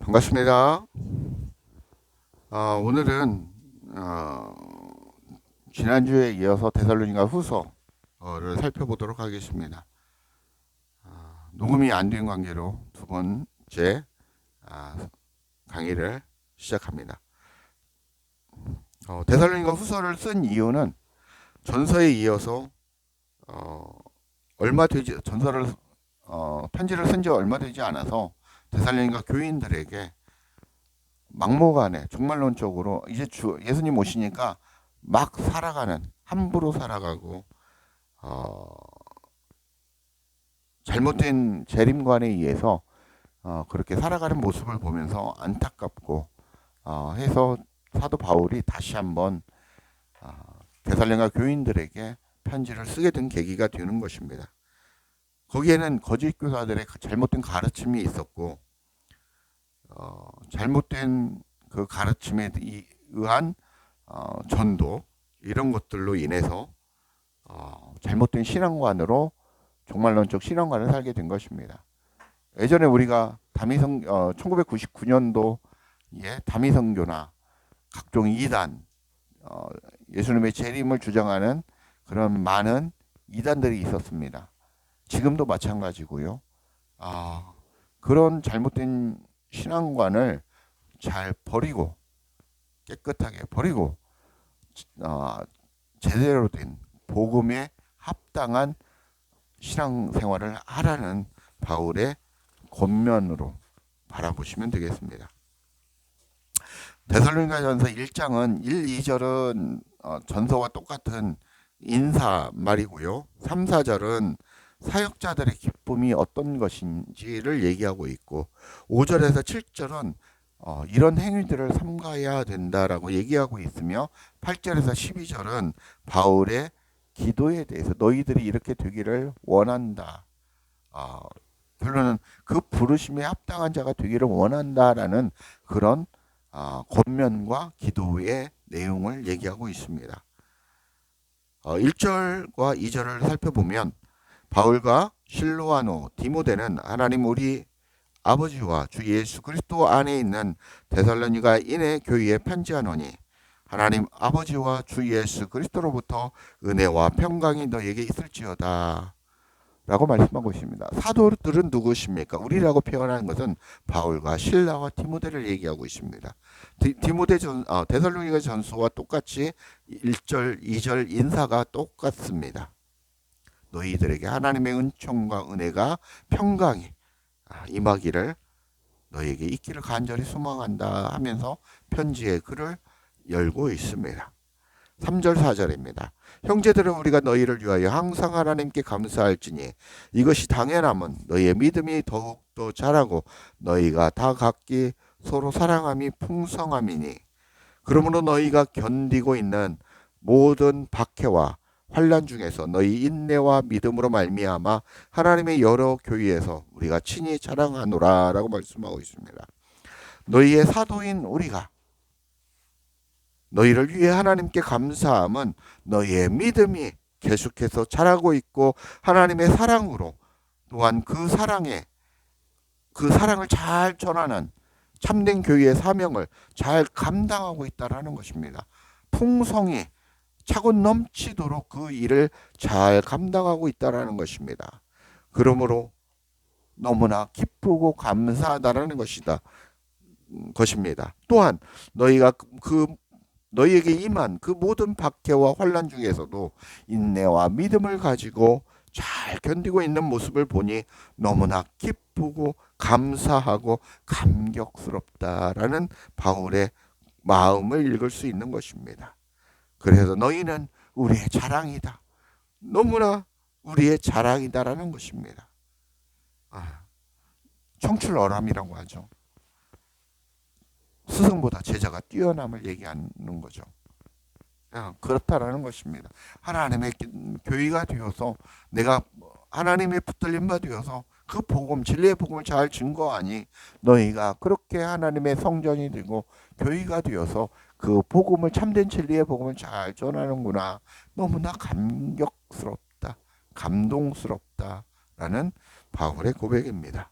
반갑습니다. 오늘은 지난주에 이어서 데살로니가 후서를 살펴보도록 하겠습니다. 녹음이 안 된 관계로 두 번째 아, 강의를 시작합니다. 데살로니가 후서를 쓴 이유는 전서에 이어서 얼마 되지 전서를 편지를 쓴 지 얼마 되지 않아서 데살로니가 교인들에게 막무가내 종말론적으로 이제 예수님 오시니까 막 살아가는 함부로 살아가고 어, 잘못된 재림관에 의해서 그렇게 살아가는 모습을 보면서 안타깝고 해서 사도 바울이 다시 한번 어, 데살로니가 교인들에게 편지를 쓰게 된 계기가 되는 것입니다. 거기에는 거짓 교사들의 잘못된 가르침이 있었고 잘못된 그 가르침에 의한 전도 이런 것들로 인해서 잘못된 신앙관으로 종말론적 신앙관을 살게 된 것입니다. 예전에 우리가 1999년도에 다미성교나 각종 이단 예수님의 재림을 주장하는 그런 많은 이단들이 있었습니다. 지금도 마찬가지고요. 그런 잘못된 신앙관을 잘 버리고 깨끗하게 버리고 제대로 된 복음에 합당한 신앙생활을 하라는 바울의 권면으로 바라보시면 되겠습니다. 데살로니가전서 1장은 1, 2절은 전서와 똑같은 인사 말이고요. 3, 4절은 사역자들의 기쁨이 어떤 것인지를 얘기하고 있고 5절에서 7절은 이런 행위들을 삼가야 된다라고 얘기하고 있으며 8절에서 12절은 바울의 기도에 대해서 너희들이 이렇게 되기를 원한다. 결론은 그 부르심에 합당한 자가 되기를 원한다라는 그런 권면과 기도의 내용을 얘기하고 있습니다. 1절과 2절을 살펴보면 바울과 실로아노, 디모데는 하나님 우리 아버지와 주 예수 그리스도 안에 있는 데살로니가인의 교회에 편지하노니 하나님 아버지와 주 예수 그리스도로부터 은혜와 평강이 너에게 있을지어다 라고 말씀하고 있습니다. 사도들은 누구십니까? 우리라고 표현하는 것은 바울과 실라와 디모데를 얘기하고 있습니다. 데살로니가 전서와 똑같이 1절, 2절 인사가 똑같습니다. 너희들에게 하나님의 은총과 은혜가 평강이 임하기를 너희에게 있기를 간절히 소망한다 하면서 편지의 글을 열고 있습니다. 3절 4절입니다. 형제들은 우리가 너희를 위하여 항상 하나님께 감사할지니 이것이 당연함은 너희의 믿음이 더욱더 자라고 너희가 다 각기 서로 사랑함이 풍성함이니 그러므로 너희가 견디고 있는 모든 박해와 환난 중에서 너희 인내와 믿음으로 말미암아 하나님의 여러 교회에서 우리가 친히 자랑하노라라고 말씀하고 있습니다. 너희의 사도인 우리가 너희를 위해 하나님께 감사함은 너희의 믿음이 계속해서 자라고 있고 하나님의 사랑으로 또한 그 사랑을 잘 전하는 참된 교회의 사명을 잘 감당하고 있다라는 것입니다. 풍성히 차고 넘치도록 그 일을 잘 감당하고 있다라는 것입니다. 그러므로 너무나 기쁘고 감사하다라는 것입니다. 또한 너희가 너희에게 임한 그 모든 박해와 환난 중에서도 인내와 믿음을 가지고 잘 견디고 있는 모습을 보니 너무나 기쁘고 감사하고 감격스럽다라는 바울의 마음을 읽을 수 있는 것입니다. 그래서 너희는 우리의 자랑이다. 너무나 우리의 자랑이다라는 것입니다. 청출어람이라고 하죠. 스승보다 제자가 뛰어남을 얘기하는 거죠. 그렇다라는 것입니다. 하나님의 교회가 되어서 내가 하나님의 붙들린 바 되어서 그 복음 진리의 복음을 잘 증거하니 너희가 그렇게 하나님의 성전이 되고 교회가 되어서 그 복음을 참된 진리의 복음을 잘 전하는구나. 너무나 감격스럽다. 감동스럽다라는 바울의 고백입니다.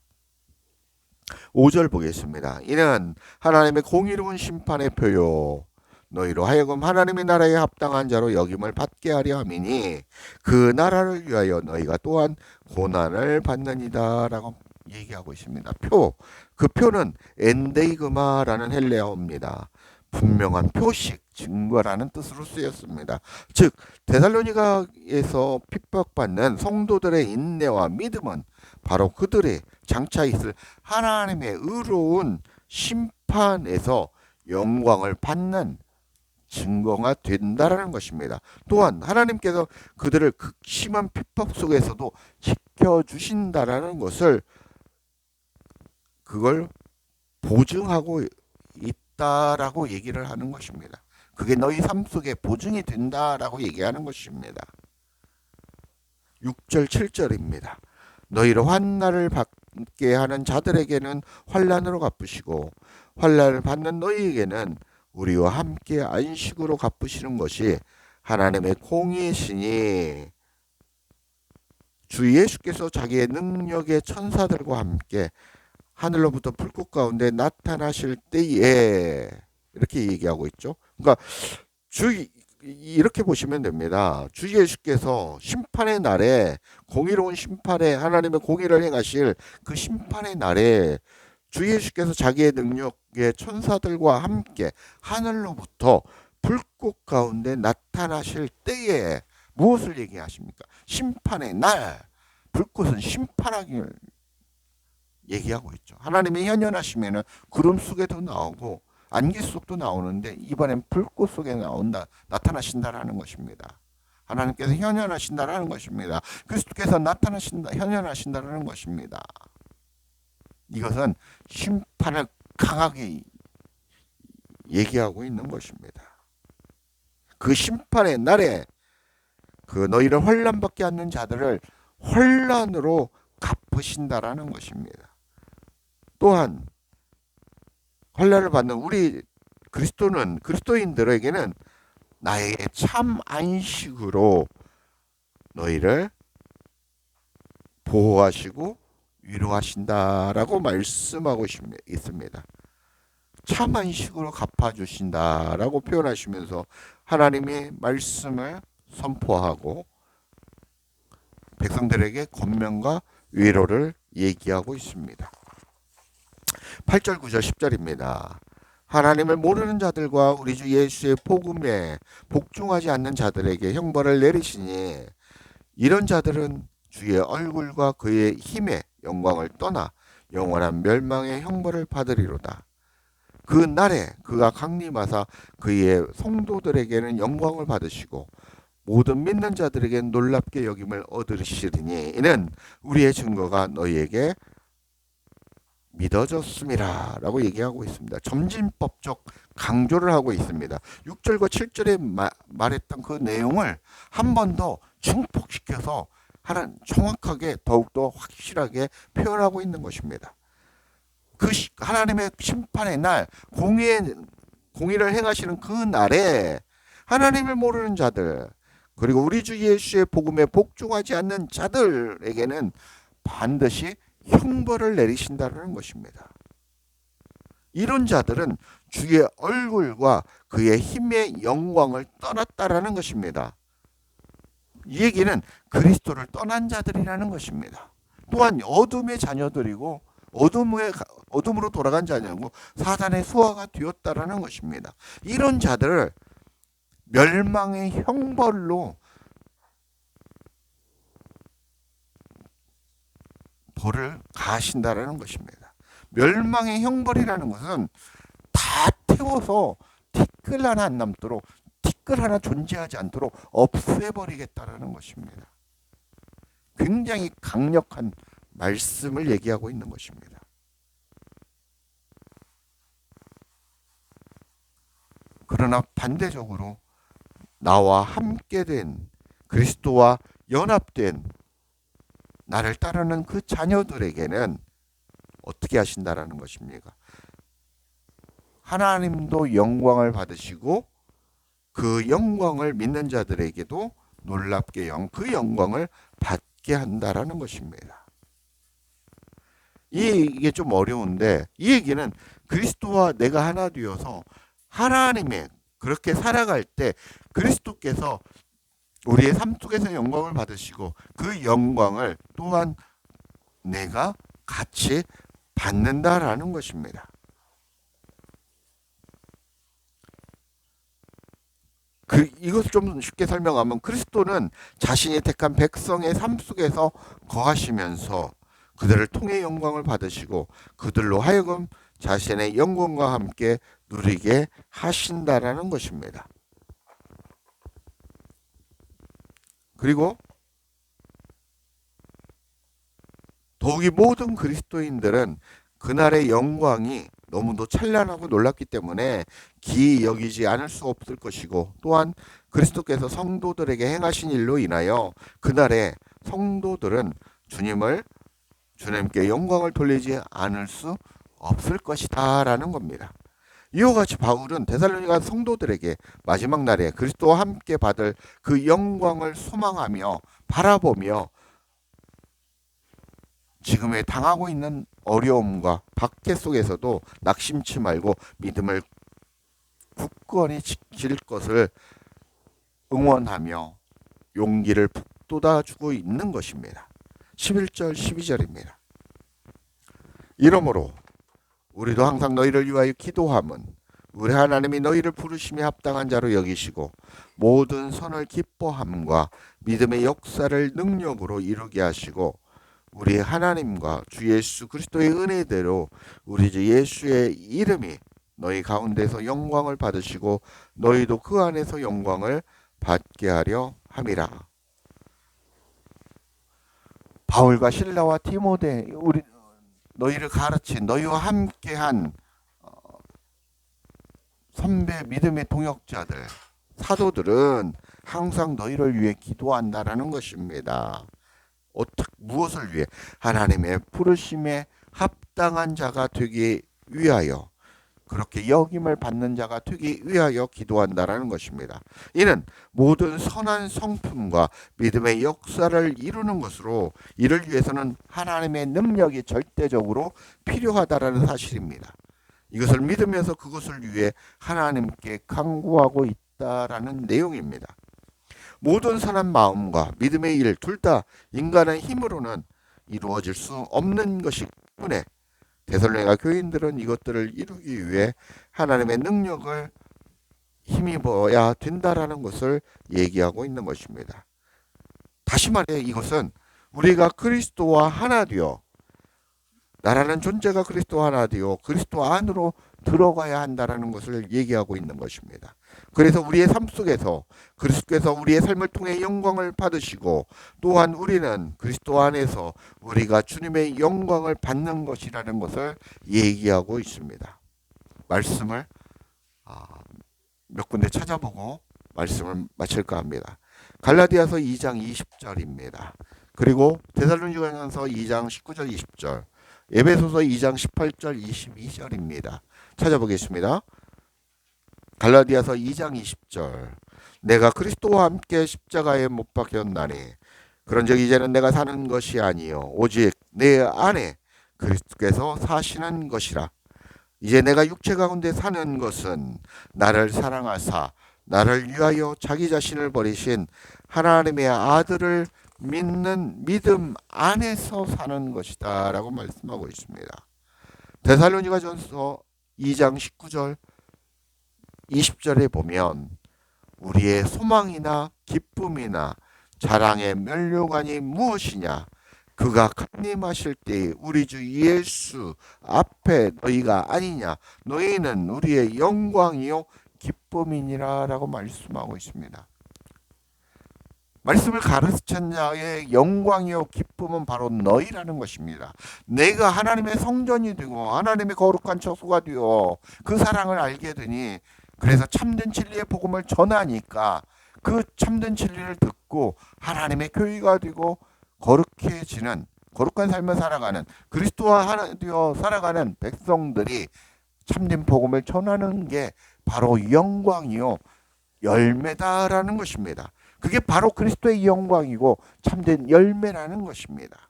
5절 보겠습니다. 이는 하나님의 공의로운 심판의 표요 너희로 하여금 하나님의 나라에 합당한 자로 여김을 받게 하려 함이니 그 나라를 위하여 너희가 또한 고난을 받느니라 라고 얘기하고 있습니다. 그 표는 엔데이그마라는 헬레어입니다. 분명한 표식, 증거라는 뜻으로 쓰였습니다. 즉 데살로니가에서 핍박받는 성도들의 인내와 믿음은 바로 그들의 장차 있을 하나님의 의로운 심판에서 영광을 받는 증거가 된다라는 것입니다. 또한 하나님께서 그들을 극심한 핍박 속에서도 지켜주신다라는 것을 그걸 보증하고 있다라고 얘기를 하는 것입니다. 그게 너희 삶 속에 보증이 된다라고 얘기하는 것입니다. 6절 7절입니다. 너희로 환난을 받게 하는 자들에게는 환난으로 갚으시고 환난을 받는 너희에게는 우리와 함께 안식으로 갚으시는 것이 하나님의 공의시니 주 예수께서 자기의 능력의 천사들과 함께 하늘로부터 불꽃 가운데 나타나실 때에 이렇게 얘기하고 있죠. 그러니까 이렇게 보시면 됩니다. 주 예수께서 심판의 날에 공의로운 심판에 하나님의 공의를 행하실 그 심판의 날에 주 예수께서 자기의 능력의 천사들과 함께 하늘로부터 불꽃 가운데 나타나실 때에 무엇을 얘기하십니까? 심판의 날. 불꽃은 심판하기를 얘기하고 있죠. 하나님의 현현하시면은 구름 속에도 나오고 안개 속도 나오는데 이번엔 불꽃 속에 나타나신다라는 것입니다. 하나님께서 현현하신다라는 것입니다. 그리스도께서 현현하신다라는 것입니다. 이것은 심판을 강하게 얘기하고 있는 것입니다. 그 심판의 날에 그 너희를 환난받게 하는 자들을 환난으로 갚으신다라는 것입니다. 또한 환난을 받는 우리 그리스도인들에게는 나에게 참 안식으로 너희를 보호하시고 위로하신다라고 말씀하고 있습니다. 참 안식으로 갚아주신다라고 표현하시면서 하나님의 말씀을 선포하고 백성들에게 권면과 위로를 얘기하고 있습니다. 8절 9절 10절입니다. 하나님을 모르는 자들과 우리 주 예수의 복음에 복종하지 않는 자들에게 형벌을 내리시니 이런 자들은 주의 얼굴과 그의 힘의 영광을 떠나 영원한 멸망의 형벌을 받으리로다. 그 날에 그가 강림하사 그의 성도들에게는 영광을 받으시고 모든 믿는 자들에게는 놀랍게 여김을 얻으시리니 이는 우리의 증거가 너희에게 믿어졌음이라 라고 얘기하고 있습니다. 점진법적 강조를 하고 있습니다. 6절과 7절에 말했던 그 내용을 한 번 더 증폭시켜서 정확하게 더욱더 확실하게 표현하고 있는 것입니다. 그 하나님의 심판의 날 공의를 행하시는 그 날에 하나님을 모르는 자들 그리고 우리 주 예수의 복음에 복종하지 않는 자들에게는 반드시 형벌을 내리신다는 것입니다. 이런 자들은 주의 얼굴과 그의 힘의 영광을 떠났다라는 것입니다. 이 얘기는 그리스도를 떠난 자들이라는 것입니다. 또한 어둠의 자녀들이고 어둠으로 돌아간 자녀고 사단의 수하가 되었다라는 것입니다. 이런 자들을 멸망의 형벌로 벌을 가하신다라는 것입니다. 멸망의 형벌이라는 것은 다 태워서 티끌 하나 안 남도록 티끌 하나 존재하지 않도록 없애버리겠다라는 것입니다. 굉장히 강력한 말씀을 얘기하고 있는 것입니다. 그러나 반대적으로 나와 함께 된 그리스도와 연합된 나를 따르는 그 자녀들에게는 어떻게 하신다라는 것입니까? 하나님도 영광을 받으시고 그 영광을 믿는 자들에게도 놀랍게 그 영광을 받게 한다라는 것입니다. 이게 좀 어려운데, 이 얘기는 그리스도와 내가 하나 되어서 하나님의 그렇게 살아갈 때 그리스도께서 우리의 삶 속에서 영광을 받으시고 그 영광을 또한 내가 같이 받는다라는 것입니다. 이것을 좀 쉽게 설명하면 그리스도는 자신이 택한 백성의 삶 속에서 거하시면서 그들을 통해 영광을 받으시고 그들로 하여금 자신의 영광과 함께 누리게 하신다라는 것입니다. 그리고 더욱이 모든 그리스도인들은 그날의 영광이 너무도 찬란하고 놀랍기 때문에 기이 여기지 않을 수 없을 것이고, 또한 그리스도께서 성도들에게 행하신 일로 인하여 그날에 성도들은 주님께 영광을 돌리지 않을 수 없을 것이다 라는 겁니다. 이와 같이 바울은 데살로니가 성도들에게 마지막 날에 그리스도와 함께 받을 그 영광을 소망하며 바라보며 지금에 당하고 있는 어려움과 박해 속에서도 낙심치 말고 믿음을 굳건히 지킬 것을 응원하며 용기를 북돋아주고 있는 것입니다. 11절 12절입니다. 이러므로 우리도 항상 너희를 위하여 기도함은 우리 하나님이 너희를 부르심에 합당한 자로 여기시고 모든 선을 기뻐함과 믿음의 역사를 능력으로 이루게 하시고 우리 하나님과 주 예수 그리스도의 은혜대로 우리 주 예수의 이름이 너희 가운데서 영광을 받으시고 너희도 그 안에서 영광을 받게 하려 함이라. 바울과 실라와 디모데, 너희를 가르친 너희와 함께한 선배 믿음의 동역자들, 사도들은 항상 너희를 위해 기도한다라는 것입니다. 무엇을 위해? 하나님의 부르심에 합당한 자가 되기 위하여, 그렇게 역임을 받는 자가 되기 위하여 기도한다라는 것입니다. 이는 모든 선한 성품과 믿음의 역사를 이루는 것으로 이를 위해서는 하나님의 능력이 절대적으로 필요하다라는 사실입니다. 이것을 믿으면서 그것을 위해 하나님께 간구하고 있다라는 내용입니다. 모든 선한 마음과 믿음의 일 둘 다 인간의 힘으로는 이루어질 수 없는 것이기 때문에 데살로니가 교인들은 이것들을 이루기 위해 하나님의 능력을 힘입어야 된다라는 것을 얘기하고 있는 것입니다. 다시 말해 이것은 우리가 그리스도와 하나 되어, 나라는 존재가 그리스도와 하나 되어 그리스도 안으로 들어가야 한다라는 것을 얘기하고 있는 것입니다. 그래서 우리의 삶 속에서 그리스도께서 우리의 삶을 통해 영광을 받으시고 또한 우리는 그리스도 안에서 우리가 주님의 영광을 받는 것이라는 것을 얘기하고 있습니다. 말씀을 몇 군데 찾아보고 말씀을 마칠까 합니다. 갈라디아서 2장 20절입니다. 그리고 데살로니가서 2장 19절 20절, 에베소서 2장 18절 22절입니다. 찾아보겠습니다. 갈라디아서 2장 20절, 내가 그리스도와 함께 십자가에 못 박혔나니 그런즉 이제는 내가 사는 것이 아니요 오직 내 안에 그리스도께서 사시는 것이라. 이제 내가 육체 가운데 사는 것은 나를 사랑하사 나를 위하여 자기 자신을 버리신 하나님의 아들을 믿는 믿음 안에서 사는 것이다 라고 말씀하고 있습니다. 데살로니가전서 2장 19절 20절에 보면 우리의 소망이나 기쁨이나 자랑의 면류관이 무엇이냐, 그가 강림하실 때에 우리 주 예수 앞에 너희가 아니냐, 너희는 우리의 영광이요 기쁨이니라 라고 말씀하고 있습니다. 말씀을 가르친 자의 영광이요 기쁨은 바로 너희라는 것입니다. 내가 하나님의 성전이 되고 하나님의 거룩한 처소가 되어 그 사랑을 알게 되니, 그래서 참된 진리의 복음을 전하니까 그 참된 진리를 듣고 하나님의 교회가 되고 거룩해지는, 거룩한 삶을 살아가는, 그리스도와 하나 되어 살아가는 백성들이 참된 복음을 전하는 게 바로 영광이요 열매다라는 것입니다. 그게 바로 그리스도의 영광이고 참된 열매라는 것입니다.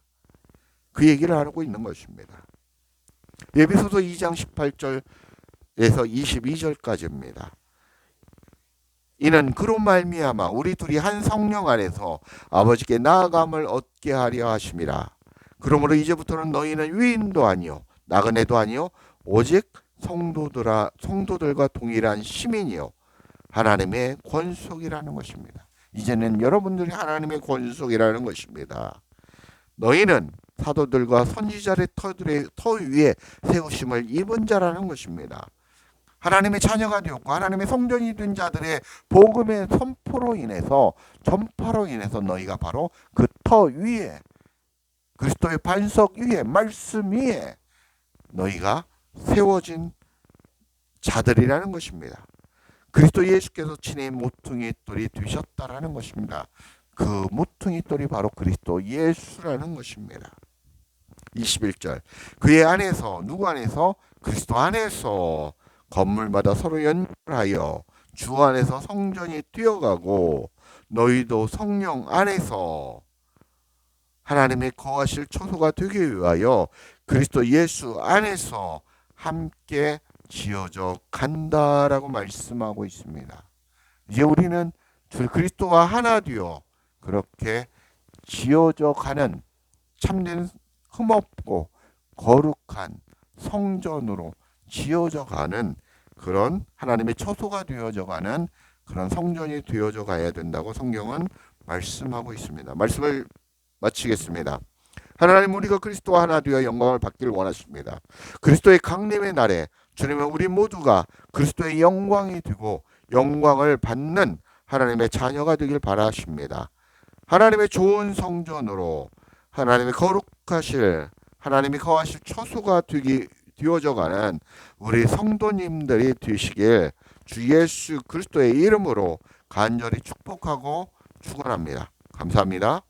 그 얘기를 하고 있는 것입니다. 에베소서 2장 18절에서 22절까지입니다. 이는 그로 말미암아 우리 둘이 한 성령 안에서 아버지께 나아감을 얻게 하려 하심이라. 그러므로 이제부터는 너희는 위인도 아니요 나그네도 아니요 오직 성도들과 동일한 시민이요 하나님의 권속이라는 것입니다. 이제는 여러분들이 하나님의 권속이라는 것입니다. 너희는 사도들과 선지자의 터 위에 세우심을 입은 자라는 것입니다. 하나님의 자녀가 되었고 하나님의 성전이 된 자들의 복음의 선포로 인해서 전파로 인해서 너희가 바로 그 터 위에 그리스도의 반석 위에 말씀 위에 너희가 세워진 자들이라는 것입니다. 그리스도 예수께서 친히 모퉁이 돌이 되셨다라는 것입니다. 그 모퉁이 돌이 바로 그리스도 예수라는 것입니다. 21절 그의 안에서 누구 안에서? 그리스도 안에서 건물마다 서로 연결하여 주 안에서 성전이 뛰어가고 너희도 성령 안에서 하나님의 거하실 초소가 되기 위하여 그리스도 예수 안에서 함께 지어져 간다라고 말씀하고 있습니다. 이제 우리는 주 그리스도와 하나 되어 그렇게 지어져 가는 참된 흠없고 거룩한 성전으로 지어져 가는 그런 하나님의 처소가 되어져 가는 그런 성전이 되어져 가야 된다고 성경은 말씀하고 있습니다. 말씀을 마치겠습니다. 하나님 우리가 그리스도와 하나 되어 영광을 받기를 원하십니다. 그리스도의 강림의 날에 주님은 우리 모두가 그리스도의 영광이 되고 영광을 받는 하나님의 자녀가 되길 바라십니다. 하나님의 좋은 성전으로 하나님의 거룩하실 하나님이 거하실 처소가 되어져가는 우리 성도님들이 되시길 주 예수 그리스도의 이름으로 간절히 축복하고 축원합니다. 감사합니다.